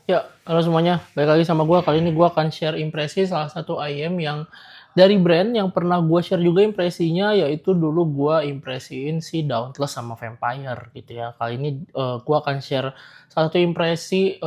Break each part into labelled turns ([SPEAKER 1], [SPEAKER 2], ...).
[SPEAKER 1] Ya, halo semuanya. Balik lagi sama gue. Kali ini gue akan share impresi salah satu IM yang dari brand yang pernah gue share juga impresinya, yaitu dulu gue impresiin si Dauntless sama Vampire gitu ya. Kali ini gue akan share salah satu impresi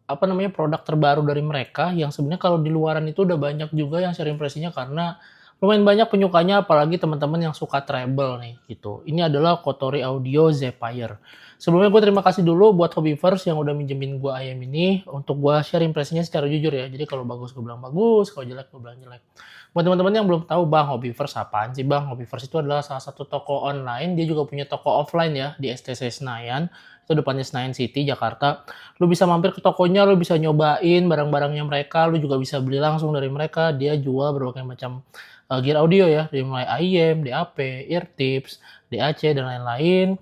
[SPEAKER 1] apa namanya produk terbaru dari mereka yang sebenarnya kalau di luaran itu udah banyak juga yang share impresinya karena lumayan banyak penyukanya, apalagi teman-teman yang suka treble nih gitu. Ini adalah Kotori Audio Zephyr. Sebelumnya gue terima kasih dulu buat Hobbyverse yang udah minjemin gue ayam ini untuk gue share impresinya secara jujur ya. Jadi kalau bagus gue bilang bagus, kalau jelek gue bilang jelek. Buat teman-teman yang belum tahu, Bang, Hobbyverse apaan sih, Bang? Hobbyverse itu adalah salah satu toko online, dia juga punya toko offline ya di STC Senayan. Itu depannya Senayan City, Jakarta. Lu bisa mampir ke tokonya, lu bisa nyobain barang-barangnya mereka, lu juga bisa beli langsung dari mereka. Dia jual berbagai macam gear audio ya, dari mulai IM, DAP, Eartips, DAC, dan lain-lain.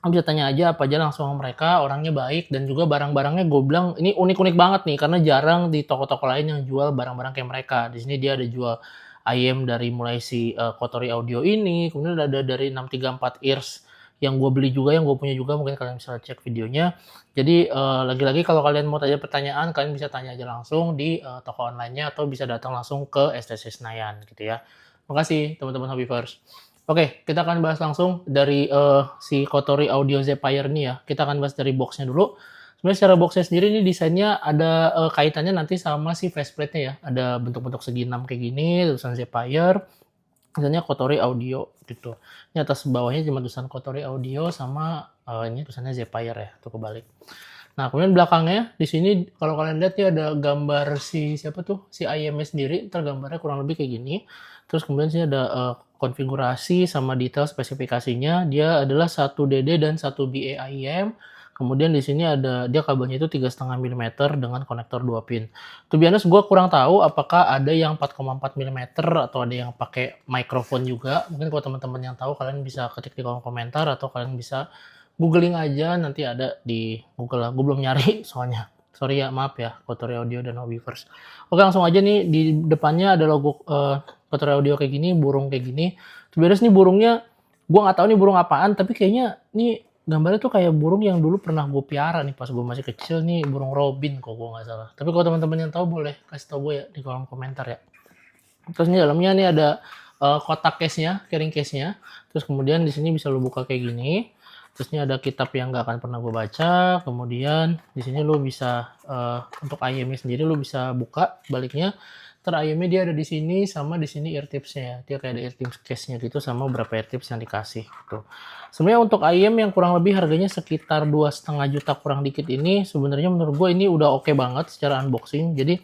[SPEAKER 1] Bisa tanya aja apa aja langsung sama mereka, orangnya baik dan juga barang-barangnya gue bilang ini unik-unik banget nih karena jarang di toko-toko lain yang jual barang-barang kayak mereka. Di sini dia ada jual IM dari mulai si Kotori Audio ini, kemudian ada dari 634 Ears yang gue beli juga, yang gue punya juga, mungkin kalian bisa cek videonya. Jadi lagi-lagi kalau kalian mau tanya pertanyaan, kalian bisa tanya aja langsung di toko online-nya atau bisa datang langsung ke STC Senayan gitu ya. Makasih teman-teman Hobbyverse. Oke, kita akan bahas langsung dari si Kotori Audio Zephyr ini ya. Kita akan bahas dari boxnya dulu. Sebenarnya secara boxnya sendiri ini desainnya ada kaitannya nanti sama si faceplate-nya ya. Ada bentuk-bentuk segi 6 kayak gini, tulisan Zephyr, misalnya Kotori Audio gitu. Ini atas bawahnya cuma tulisan Kotori Audio sama ini tulisannya Zephyr ya, tuh kebalik. Nah, kemudian belakangnya di sini kalau kalian lihat ya ada gambar si siapa tuh? Si IM-nya sendiri, ntar gambarnya kurang lebih kayak gini. Terus kemudian sini ada konfigurasi sama detail spesifikasinya. Dia adalah 1 DD dan 1 BA IM. Kemudian di sini ada dia kabelnya itu 3,5 mm dengan konektor 2 pin. To be honest, gue kurang tahu apakah ada yang 4,4 mm atau ada yang pakai mikrofon juga. Mungkin kalau teman-teman yang tahu kalian bisa ketik di kolom komentar atau kalian bisa googling aja, nanti ada di Google lah. Gue belum nyari soalnya. Sorry ya, maaf ya, Kotori Audio dan Hobbyverse. Oke, langsung aja nih di depannya ada logo Kotori Audio kayak gini, burung kayak gini. Sebenarnya nih burungnya, gue nggak tahu nih burung apaan, tapi kayaknya nih gambarnya tuh kayak burung yang dulu pernah gue piara nih pas gue masih kecil nih, burung robin kok gue nggak salah. Tapi kalau teman-teman yang tahu boleh kasih tahu gue ya di kolom komentar ya. Terus ini dalamnya nih ada kotak case-nya, carrying case-nya. Terus kemudian di sini bisa lo buka kayak gini. Terus ini ada kitab yang nggak akan pernah gue baca. Kemudian di sini lo bisa untuk IM-nya sendiri lo bisa buka baliknya. Ter IM-nya dia ada di sini sama di sini eartips-nya ya. Dia kayak ada eartips case-nya gitu sama beberapa eartips yang dikasih gitu. Sebenarnya untuk IM yang kurang lebih harganya sekitar 2,5 juta kurang dikit ini sebenarnya menurut gue ini udah oke banget secara unboxing. Jadi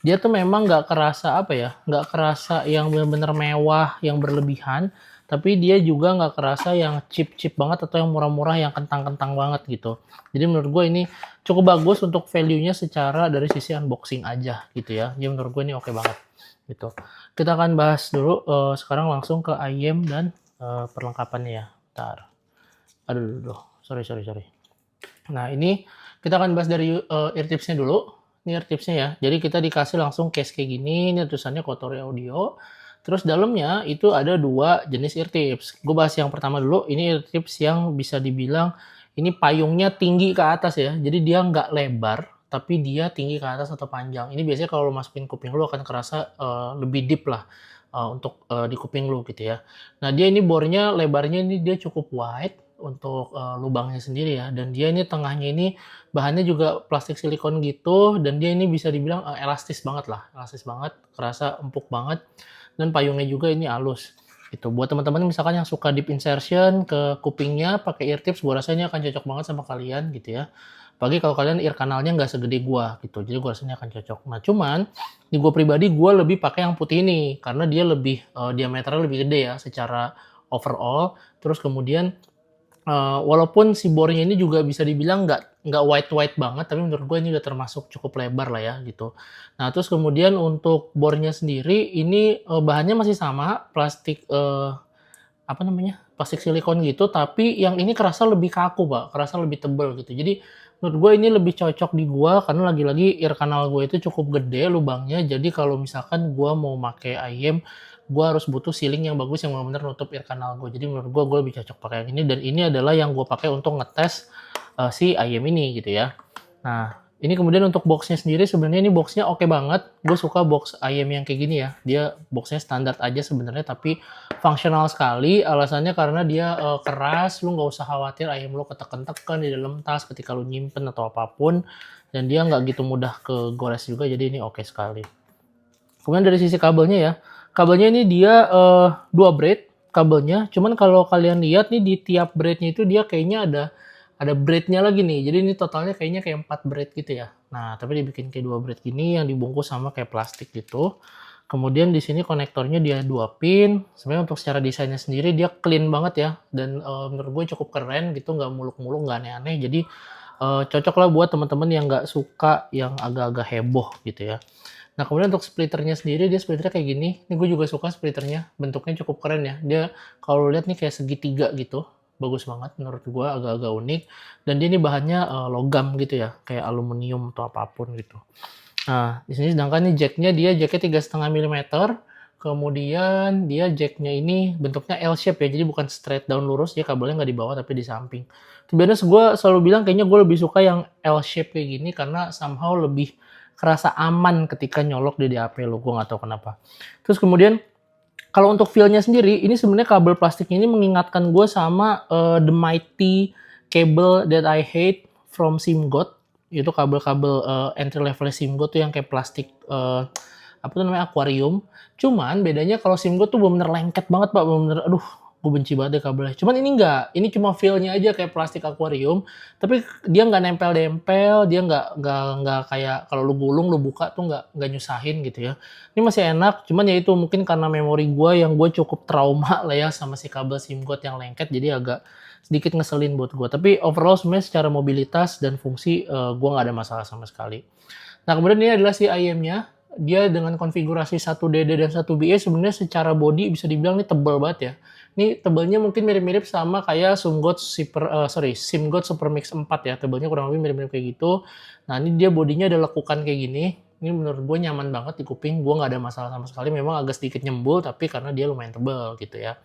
[SPEAKER 1] dia tuh memang nggak kerasa apa ya, nggak kerasa yang benar-benar mewah, yang berlebihan, tapi dia juga nggak kerasa yang cheap-cheap banget atau yang murah-murah, yang kentang-kentang banget gitu. Jadi menurut gue ini cukup bagus untuk value-nya secara dari sisi unboxing aja gitu ya. Jadi menurut gue ini oke banget gitu. Kita akan bahas dulu sekarang langsung ke IM dan perlengkapannya ya. Bentar. Aduh, sorry. Nah ini kita akan bahas dari eartips-nya dulu. Ini eartips-nya ya. Jadi kita dikasih langsung case kayak gini. Ini tulisannya Kotori Audio. Terus dalamnya itu ada 2 jenis eartips. Gue bahas yang pertama dulu. Ini eartips yang bisa dibilang ini payungnya tinggi ke atas ya. Jadi dia nggak lebar, tapi dia tinggi ke atas atau panjang. Ini biasanya kalau lo masukin kuping lo akan kerasa lebih deep lah untuk di kuping lo gitu ya. Nah dia ini bornya lebarnya ini dia cukup wide untuk lubangnya sendiri ya, dan dia ini tengahnya ini bahannya juga plastik silikon gitu, dan dia ini bisa dibilang elastis banget lah, elastis banget, kerasa empuk banget, dan payungnya juga ini halus gitu. Buat teman-teman misalkan yang suka deep insertion ke kupingnya pakai ear tips, gua rasa ini akan cocok banget sama kalian gitu ya. Apalagi kalau kalian ear kanalnya nggak segede gua gitu, jadi gua rasanya akan cocok. Nah cuman di gua pribadi gua lebih pakai yang putih ini karena dia lebih diameternya lebih gede ya secara overall. Terus kemudian walaupun si bornya ini juga bisa dibilang nggak white banget, tapi menurut gue ini udah termasuk cukup lebar lah ya gitu. Nah terus kemudian untuk bornya sendiri ini bahannya masih sama plastik apa namanya plastik silikon gitu, tapi yang ini kerasa lebih kaku pak, kerasa lebih tebel gitu. Jadi menurut gue ini lebih cocok di gue karena lagi-lagi ear kanal gue itu cukup gede lubangnya. Jadi kalau misalkan gue mau pakai IM, gue harus butuh sealing yang bagus yang benar-benar nutup ear kanal gue. Jadi menurut gue lebih cocok pakai yang ini, dan ini adalah yang gue pakai untuk ngetes si IM ini gitu ya. Nah Ini kemudian untuk boxnya sendiri sebenarnya ini boxnya oke banget. Gue suka box IM yang kayak gini ya. Dia boxnya standar aja sebenarnya tapi fungsional sekali. Alasannya karena dia keras, lu nggak usah khawatir IM lu ketekan-tekan di dalam tas ketika lu nyimpen atau apapun. Dan dia nggak gitu mudah kegores juga, jadi ini oke sekali. Kemudian dari sisi kabelnya ya, kabelnya ini dia 2 braid kabelnya. Cuman kalau kalian lihat nih di tiap braidnya itu dia kayaknya ada braidnya lagi nih. Jadi ini totalnya kayaknya kayak 4 braid gitu ya. Nah, tapi dibikin kayak 2 braid gini yang dibungkus sama kayak plastik gitu. Kemudian di sini konektornya dia 2 pin. Sebenarnya untuk secara desainnya sendiri dia clean banget ya. Dan menurut gue cukup keren gitu, nggak muluk-muluk, nggak aneh-aneh. Jadi cocok lah buat teman-teman yang nggak suka yang agak-agak heboh gitu ya. Nah, kemudian untuk splitternya sendiri, dia splitternya kayak gini. Ini gue juga suka splitternya. Bentuknya cukup keren ya. Dia kalau lihat nih kayak segitiga gitu. Bagus banget menurut gue, agak-agak unik. Dan dia ini bahannya logam gitu ya. Kayak aluminium atau apapun gitu. Nah, di sini sedangkan nih jacknya, dia jacknya 3,5 mm. Kemudian dia jacknya ini bentuknya L shape ya. Jadi bukan straight down lurus. Dia kabelnya nggak di bawah tapi di samping. Sebenarnya gue selalu bilang kayaknya gue lebih suka yang L shape kayak gini. Karena somehow lebih kerasa aman ketika nyolok di DAP lo, gue nggak tahu kenapa. Terus kemudian kalau untuk feel-nya sendiri, ini sebenarnya kabel plastiknya ini mengingatkan gue sama The Mighty Cable That I Hate from SIMGOT. Itu kabel-kabel entry level SIMGOT tuh yang kayak plastik apa tuh namanya akuarium. Cuman bedanya kalau SIMGOT tuh bener-bener lengket banget pak, bener-bener aduh gue benci banget deh kabelnya. Cuman ini enggak, ini cuma feel-nya aja kayak plastik akuarium, tapi dia nggak nempel-nempel, dia nggak kayak kalau lu gulung lu buka tuh nggak nyusahin gitu ya. Ini masih enak, cuman ya itu mungkin karena memori gue yang gue cukup trauma lah ya sama si kabel SIMGOT yang lengket, jadi agak sedikit ngeselin buat gue. Tapi overall sebenarnya secara mobilitas dan fungsi gue nggak ada masalah sama sekali. Nah kemudian ini adalah si IM-nya. Dia dengan konfigurasi 1DD dan 1BE sebenarnya secara body bisa dibilang ini tebal banget ya. Ini tebalnya mungkin mirip-mirip sama kayak SIMGOT Supermix 4 ya. Tebalnya kurang lebih mirip-mirip kayak gitu. Nah ini dia bodinya ada lekukan kayak gini. Ini menurut gue nyaman banget di kuping. Gue nggak ada masalah sama sekali. Memang agak sedikit nyembul tapi karena dia lumayan tebal gitu ya.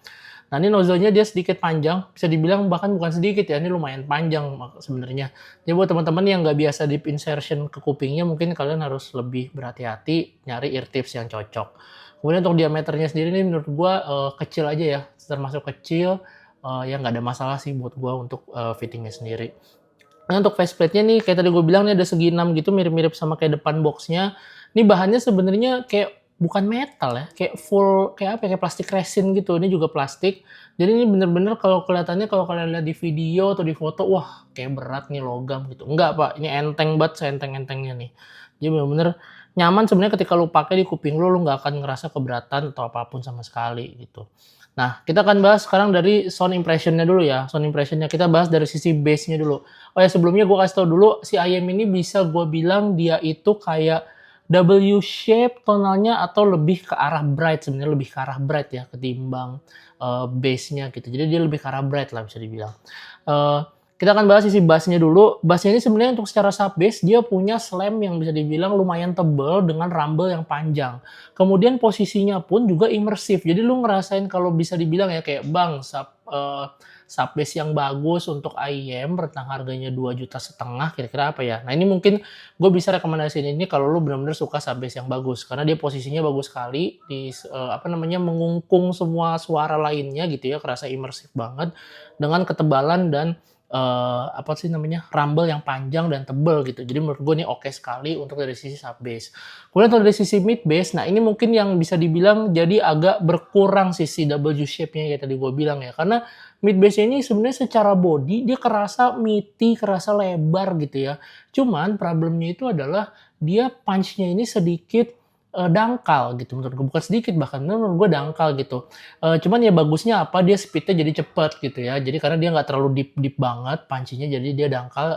[SPEAKER 1] Nah ini nozzle-nya dia sedikit panjang, bisa dibilang bahkan bukan sedikit ya, ini lumayan panjang sebenarnya. Jadi buat teman-teman yang nggak biasa deep insertion ke kupingnya, mungkin kalian harus lebih berhati-hati nyari ear tips yang cocok. Kemudian untuk diameternya sendiri ini menurut gua kecil aja ya, termasuk kecil, ya nggak ada masalah sih buat gua untuk fittingnya sendiri. Nah untuk faceplate-nya nih, kayak tadi gue bilang nih ada segi 6 gitu, mirip-mirip sama kayak depan boxnya. Ini bahannya sebenarnya kayak bukan metal ya, kayak full kayak apa ya, kayak plastik resin gitu. Ini juga plastik. Jadi ini bener-bener kalau kelihatannya kalau kalian lihat di video atau di foto, wah kayak berat nih logam gitu. Enggak pak, ini enteng banget, seenteng-entengnya nih. Jadi bener-bener nyaman sebenarnya ketika lu pakai di kuping lu nggak akan ngerasa keberatan atau apapun sama sekali gitu. Nah, kita akan bahas sekarang dari sound impression-nya dulu ya. Sound impression-nya kita bahas dari sisi bass-nya dulu. Oh ya, sebelumnya gue kasih tau dulu, si IM ini bisa gue bilang dia itu kayak W shape tonalnya atau lebih ke arah bright, sebenarnya lebih ke arah bright ya ketimbang bass-nya gitu. Jadi dia lebih ke arah bright lah bisa dibilang. Kita akan bahas sisi bass-nya dulu. Bass-nya ini sebenarnya untuk secara sub bass dia punya slam yang bisa dibilang lumayan tebal dengan rumble yang panjang. Kemudian posisinya pun juga imersif. Jadi lu ngerasain kalau bisa dibilang ya kayak bang sub bass yang bagus untuk IM rentang harganya 2,5 juta kira-kira apa ya. Nah ini mungkin gue bisa rekomendasiin ini kalau lu benar-benar suka sub bass yang bagus karena dia posisinya bagus sekali di mengungkung semua suara lainnya gitu ya, kerasa imersif banget dengan ketebalan dan rumble yang panjang dan tebal gitu. Jadi menurut gue ini oke sekali untuk dari sisi sub bass. Kemudian untuk dari sisi mid bass, nah ini mungkin yang bisa dibilang jadi agak berkurang sisi W shape-nya ya tadi gue bilang ya. Karena mid bass ini sebenarnya secara body dia kerasa meaty, kerasa lebar gitu ya. Cuman problemnya itu adalah dia punch-nya ini sedikit dangkal gitu menurut gue, bukan sedikit bahkan menurut gue dangkal gitu. Cuman ya bagusnya apa, dia speednya jadi cepet gitu ya, jadi karena dia nggak terlalu deep banget pancinya, jadi dia dangkal,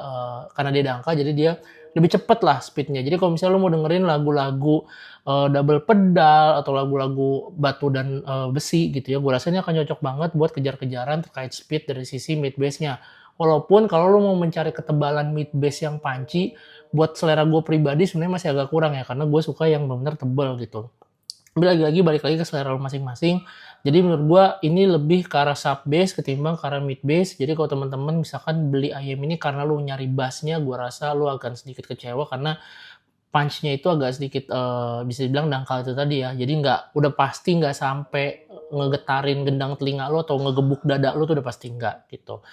[SPEAKER 1] karena dia dangkal jadi dia lebih cepet lah speednya. Jadi kalau misalnya lo mau dengerin lagu-lagu double pedal atau lagu-lagu batu dan besi gitu ya, gue rasa ini akan cocok banget buat kejar-kejaran terkait speed dari sisi mid bass-nya. Walaupun kalau lo mau mencari ketebalan mid bass yang punchy, buat selera gue pribadi sebenarnya masih agak kurang ya, karena gue suka yang benar-benar tebal gitu. Tapi lagi-lagi balik lagi ke selera lu masing-masing. Jadi menurut gua ini lebih ke arah sub bass ketimbang ke arah mid bass. Jadi kalau teman-teman misalkan beli ayam ini karena lu nyari bass-nya, gua rasa lu akan sedikit kecewa karena punch-nya itu agak sedikit, bisa dibilang dangkal itu tadi ya. Jadi udah pasti nggak sampai ngegetarin gendang telinga lu atau ngegebuk dada lu tuh udah pasti nggak, gitu.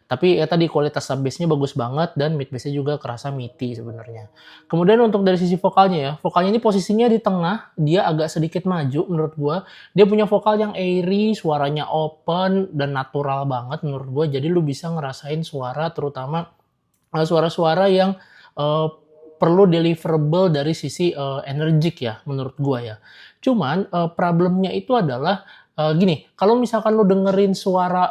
[SPEAKER 1] Tapi ya tadi kualitas sub bass-nya bagus banget dan mid bass-nya juga kerasa meaty sebenarnya. Kemudian untuk dari sisi vokalnya ya, vokalnya ini posisinya di tengah, dia agak sedikit maju menurut gua. Dia punya vokal yang airy, suaranya open dan natural banget menurut gua. Jadi lu bisa ngerasain suara terutama, suara-suara yang, eee, perlu deliverable dari sisi, energik ya menurut gua ya. Cuman, problemnya itu adalah, gini, kalau misalkan lu dengerin suara,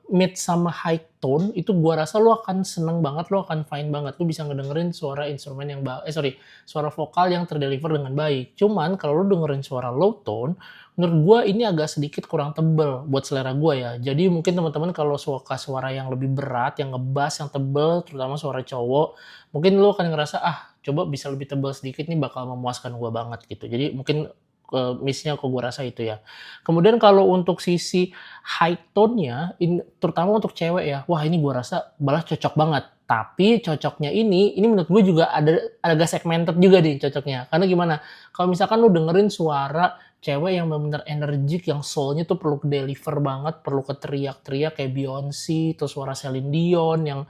[SPEAKER 1] mid sama high tone, itu gua rasa lu akan seneng banget, lu akan fine banget. Lu bisa ngedengerin suara instrumen yang sorry, suara vokal yang terdeliver dengan baik. Cuman kalau lu dengerin suara low tone, menurut gua ini agak sedikit kurang tebel buat selera gua ya. Jadi mungkin teman-teman kalau suka suara yang lebih berat, yang nge-bass, yang tebel, terutama suara cowok, mungkin lu akan ngerasa, "Ah, coba bisa lebih tebel sedikit nih bakal memuaskan gua banget," gitu. Jadi mungkin, miss-nya kok gua rasa itu ya. Kemudian kalau untuk sisi high tone-nya, terutama untuk cewek ya, wah ini gua rasa malah cocok banget. Tapi cocoknya ini menurut gue juga agak segmented juga nih cocoknya. Karena gimana, kalau misalkan lu dengerin suara cewek yang bener-bener energik, yang soul-nya tuh perlu ke-deliver banget, perlu keteriak-teriak kayak Beyonce, terus suara Celine Dion yang,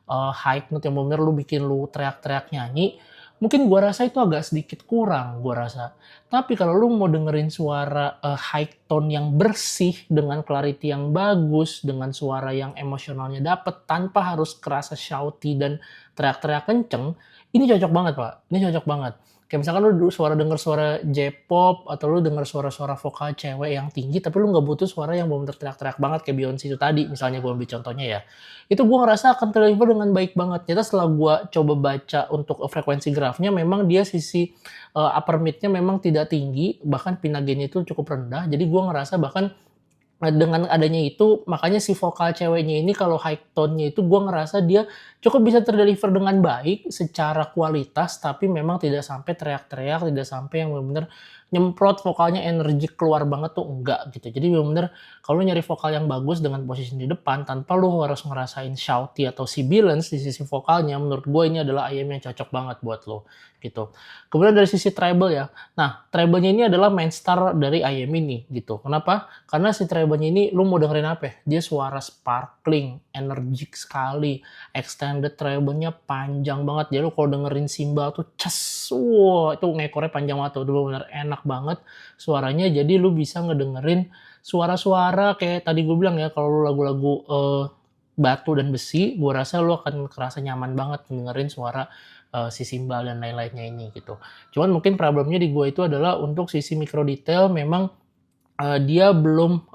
[SPEAKER 1] high note yang bener-bener lu bikin lu teriak-teriak nyanyi, mungkin gua rasa itu agak sedikit kurang, gua rasa. Tapi kalau lu mau dengerin suara, high tone yang bersih, dengan clarity yang bagus, dengan suara yang emosionalnya dapet, tanpa harus kerasa shouty dan teriak-teriak kenceng, ini cocok banget, Pak. Ini cocok banget. Kayak misalkan lu denger suara J-pop atau lu denger suara-suara vokal cewek yang tinggi, tapi lu nggak butuh suara yang bener-bener teriak-teriak banget kayak Beyonce itu tadi, misalnya gua ambil contohnya ya. Itu gua ngerasa akan terliver dengan baik banget. Ternyata setelah gua coba baca untuk frekuensi grafnya, memang dia sisi, upper mid-nya memang tidak tinggi, bahkan pinna gain-nya itu cukup rendah. Jadi gua ngerasa bahkan dengan adanya itu, makanya si vokal ceweknya ini kalau high tone-nya itu gue ngerasa dia cukup bisa terdeliver dengan baik secara kualitas, tapi memang tidak sampai teriak-teriak, tidak sampai yang bener-bener nyemprot vokalnya energik keluar banget tuh enggak gitu. Jadi bener-bener kalau lu nyari vokal yang bagus dengan posisi di depan tanpa lu harus ngerasain shouty atau sibilance di sisi vokalnya, menurut gue ini adalah ayam yang cocok banget buat lo gitu. Kemudian dari sisi treble ya, nah treble-nya ini adalah main star dari ayam ini gitu. Kenapa? Karena si treble-nya ini lu mau dengerin apa ya? Dia suara sparkling, energik sekali, extended treble-nya panjang banget. Jadi lu kalau dengerin cymbal tuh ces, wow, itu ngekornya panjang banget tuh, bener-bener enak banget suaranya. Jadi lu bisa ngedengerin suara-suara kayak tadi gue bilang ya, kalau lu lagu-lagu batu dan besi, gue rasa lu akan kerasa nyaman banget dengerin suara si cymbal dan lain-lainnya ini gitu. Cuman mungkin problemnya di gue itu adalah untuk sisi mikro detail memang dia belum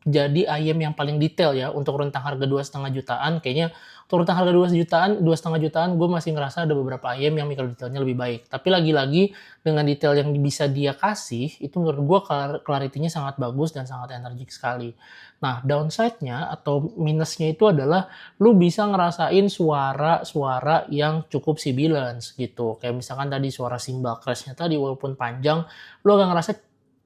[SPEAKER 1] jadi ayam yang paling detail ya untuk rentang harga 2,5 jutaan kayaknya untuk rentang harga 2,5 jutaan gue masih ngerasa ada beberapa ayam yang mikro detailnya lebih baik. Tapi lagi-lagi dengan detail yang bisa dia kasih itu menurut gue clarity-nya sangat bagus dan sangat energik sekali. Nah, downside-nya atau minusnya itu adalah lu bisa ngerasain suara-suara yang cukup sibilance gitu. Kayak misalkan tadi suara cymbal crash-nya tadi walaupun panjang, lu agak ngerasa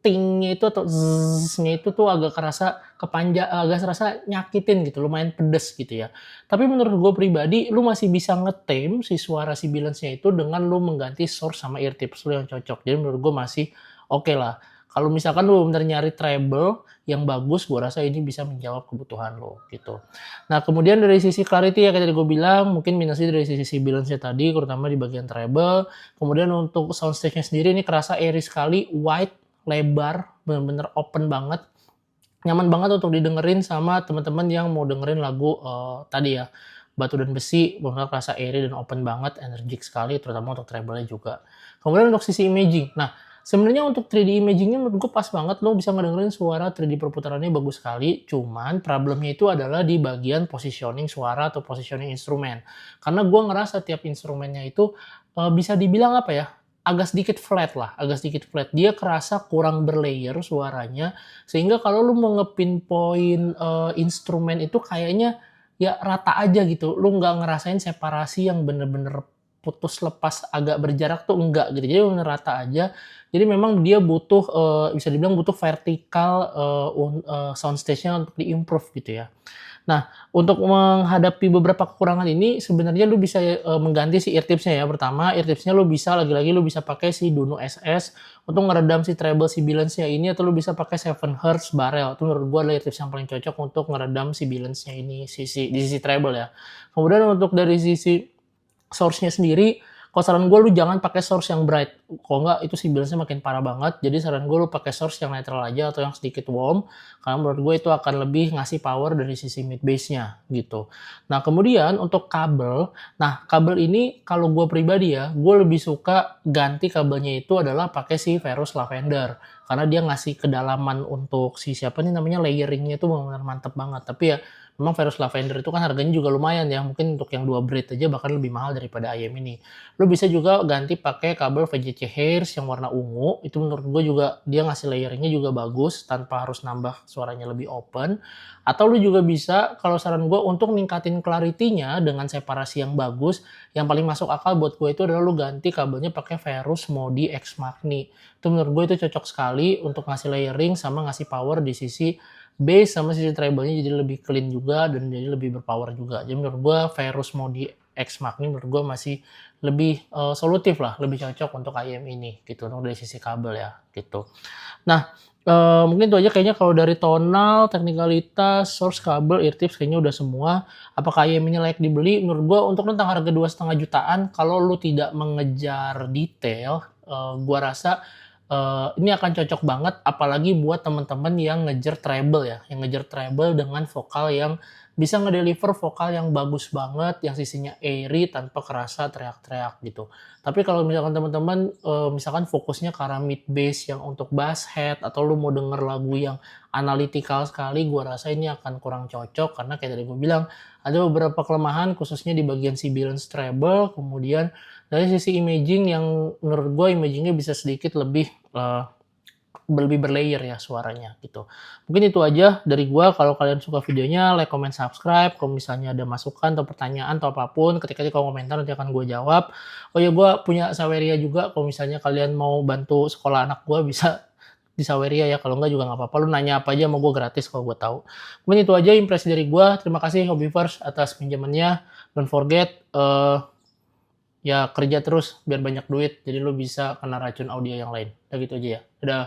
[SPEAKER 1] ting-nya itu atau zzz-nya itu tuh agak kerasa agak serasa nyakitin gitu, lumayan pedes gitu ya. Tapi menurut gue pribadi, lu masih bisa nge-tame si suara sibilance-nya itu dengan lu mengganti source sama ear tips lu yang cocok. Jadi menurut gue masih oke lah. Kalau misalkan lu bener nyari treble yang bagus, gue rasa ini bisa menjawab kebutuhan lo gitu. Nah kemudian dari sisi clarity ya kayak tadi gue bilang, mungkin minusnya dari sisi sibilance-nya tadi, terutama di bagian treble. Kemudian untuk soundstage-nya sendiri ini kerasa airy sekali, wide, lebar, bener-bener open banget, nyaman banget untuk didengerin sama teman-teman yang mau dengerin lagu tadi ya, Batu dan Besi, bener-bener kerasa airy dan open banget, energik sekali, terutama untuk treble-nya juga. Kemudian untuk sisi imaging, nah sebenarnya untuk 3D imaging-nya menurut gue pas banget, lo bisa ngedengerin suara 3D perputarannya bagus sekali, cuman problemnya itu adalah di bagian positioning suara atau positioning instrumen. Karena gue ngerasa tiap instrumennya itu bisa dibilang apa ya, agak sedikit flat lah, agak sedikit flat. Dia kerasa kurang berlayer suaranya, sehingga kalau lu mau ngepinpoint instrumen itu kayaknya ya rata aja gitu. Lu nggak ngerasain separasi yang bener-bener putus lepas agak berjarak tuh enggak gitu, jadi bener rata aja. Jadi memang dia butuh, bisa dibilang butuh vertikal, sound stage-nya untuk di-improve gitu ya. Nah, untuk menghadapi beberapa kekurangan ini sebenarnya lu bisa, mengganti si ear tips-nya ya. Pertama, ear tips-nya lu bisa lagi-lagi lu bisa pakai si Duno SS untuk ngeredam si treble sibilance-nya ini, atau lu bisa pakai 7 Hz barrel. Itu menurut gua adalah ear tips yang paling cocok untuk ngeredam sibilance-nya ini, di sisi treble ya. Kemudian untuk dari sisi source-nya sendiri, kalau saran gue lu jangan pakai source yang bright, kalau nggak itu sibilance-nya makin parah banget. Jadi saran gue lu pakai source yang netral aja atau yang sedikit warm, karena menurut gue itu akan lebih ngasih power dari sisi mid bass-nya gitu. Nah kemudian untuk kabel, nah kabel ini kalau gue pribadi ya, gue lebih suka ganti kabelnya itu adalah pakai si Ferrous Lavender, karena dia ngasih kedalaman untuk si siapa nih namanya, layering-nya itu benar-benar mantep banget. Tapi ya memang Ferrous Lavender itu kan harganya juga lumayan ya, mungkin untuk yang 2 braid aja bahkan lebih mahal daripada IM ini. Lu bisa juga ganti pakai kabel VGC Hairs yang warna ungu, itu menurut gue juga dia ngasih layering-nya juga bagus tanpa harus nambah suaranya lebih open. Atau lu juga bisa, kalau saran gue untuk ningkatin clarity-nya dengan separasi yang bagus, yang paling masuk akal buat gue itu adalah lu ganti kabelnya pakai Ferrous Modi X Magni. Itu menurut gue itu cocok sekali untuk ngasih layering sama ngasih power di sisi bass sama sisi treble-nya, jadi lebih clean juga dan jadi lebih berpower juga. Jadi menurut gua Ferrous Modi X Magni menurut gua masih lebih, solutif lah, lebih cocok untuk IM ini gitu, untuk dari sisi kabel ya, gitu. Nah, mungkin itu aja kayaknya kalau dari tonal, teknikalitas, source, kabel, ear tips kayaknya udah semua. Apakah IM ini layak dibeli? Menurut gua untuk tentang harga 2,5 jutaan, kalau lu tidak mengejar detail, gua rasa ini akan cocok banget apalagi buat teman-teman yang ngejar treble ya, yang ngejar treble dengan vokal yang bisa ngedeliver vokal yang bagus banget, yang sisinya airy tanpa kerasa teriak-teriak gitu. Tapi kalau misalkan teman-teman, misalkan fokusnya ke arah mid bass yang untuk bass head atau lu mau denger lagu yang analytical sekali, gua rasa ini akan kurang cocok karena kayak tadi gue bilang, ada beberapa kelemahan khususnya di bagian sibilance treble, kemudian dari sisi imaging yang menurut gue imagingnya bisa sedikit lebih berlayer ya suaranya gitu. Mungkin itu aja dari gue. Kalau kalian suka videonya, like, comment, subscribe. Kalau misalnya ada masukan atau pertanyaan atau apapun, ketika di kolom komentar nanti akan gue jawab. Oh ya, gue punya Saweria juga. Kalau misalnya kalian mau bantu sekolah anak gue, bisa di Saweria ya. Kalau enggak juga nggak apa-apa. Lu nanya apa aja sama gue gratis kalau gue tahu. Mungkin itu aja impresi dari gue. Terima kasih Hobbyverse atas pinjamannya. Don't forget, ya kerja terus biar banyak duit. Jadi lu bisa kena racun audio yang lain. Udah gitu aja ya. Dadah.